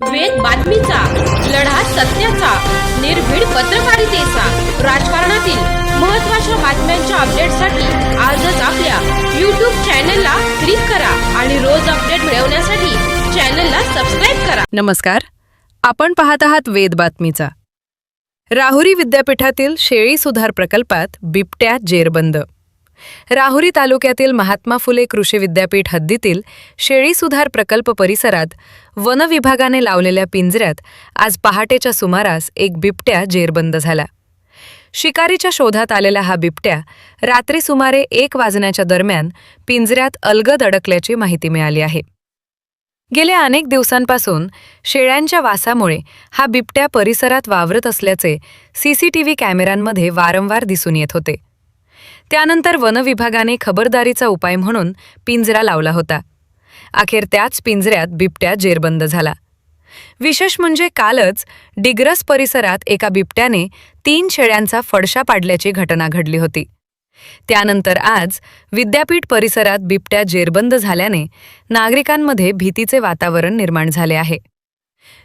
वेद बातमीचा, लढा सत्याचा, निर्भीड पत्रकारितेचा, राजकारणातील महत्त्वाच्या बातम्यांच्या अपडेटसाठी आजच आपल्या YouTube चॅनलला क्लिक करा आणि रोज अपडेट मिळवण्यासाठी चॅनलला सबस्क्राइब करा. नमस्कार, आपण पाहत आहात वेद बातमीचा. राहुरी विद्यापीठातील शेळी सुधार प्रकल्पात बिबट्या जेरबंद. राहुरी तालुक्यातील महात्मा फुले कृषी विद्यापीठ हद्दीतील शेळी सुधार प्रकल्प परिसरात वन विभागाने लावलेल्या पिंजऱ्यात आज पहाटेच्या सुमारास एक बिबट्या जेरबंद झाला. शिकारीच्या शोधात आलेला हा बिबट्या रात्री सुमारे 1 वाजण्याच्या दरम्यान पिंजऱ्यात अलगद अडकल्याची माहिती मिळाली आहे. गेल्या अनेक दिवसांपासून शेळ्यांच्या वासामुळे हा बिबट्या परिसरात वावरत असल्याचे सीसीटीव्ही कॅमेऱ्यांमध्ये वारंवार दिसून येत होते. त्यानंतर वन विभागाने खबरदारीचा उपाय म्हणून पिंजरा लावला होता. अखेर त्याच पिंजऱ्यात बिबट्या जेरबंद झाला. विशेष म्हणजे कालच डिग्रस परिसरात एका बिबट्याने 3 शेळ्यांचा फडशा पाडल्याची घटना घडली होती. त्यानंतर आज विद्यापीठ परिसरात बिबट्या जेरबंद झाल्याने नागरिकांमध्ये भीतीचे वातावरण निर्माण झाले आहे.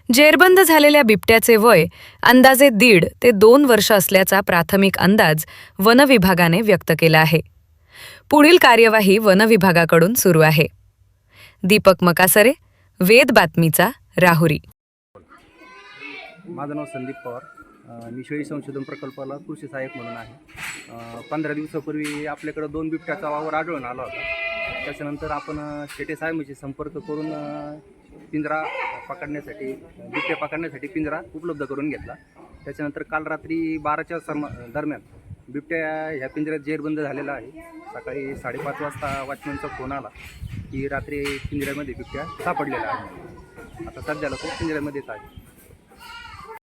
जेरबंद झालेल्या बिबट्याचे वय अंदाजे 1.5 ते 2 वर्ष असल्याचा प्राथमिक अंदाज वन विभागाने व्यक्त केला आहे. पुढील कार्यवाही वन विभागाकडून सुरू आहे. दीपक मकासरे, वेद बातमीचा, राहुरी. माझं नाव संदीप पवार. मी शेळी संशोधन प्रकल्पाला कृषी सहाय्यक म्हणून आहे. 15 दिवसापूर्वी आपल्याकडे 2 बिबट्याचा वावर आढळून आला होता. त्याच्यानंतर आपण शेटे साहेबांशी संपर्क करून पिंजरा पकडण्यासाठी बिबट्या पकडण्यासाठी पिंजरा उपलब्ध करून घेतला. त्याच्यानंतर काल रात्री 12च्या दरम्यान बिबट्या ह्या पिंजऱ्यात जेरबंद झालेला आहे. सकाळी 5:30 वाजता वॉचमॅनचा फोन आला की रात्री पिंजऱ्यामध्ये बिबट्या सापडलेला आहे. आता सध्याला तो पिंजऱ्यामध्येच आहे.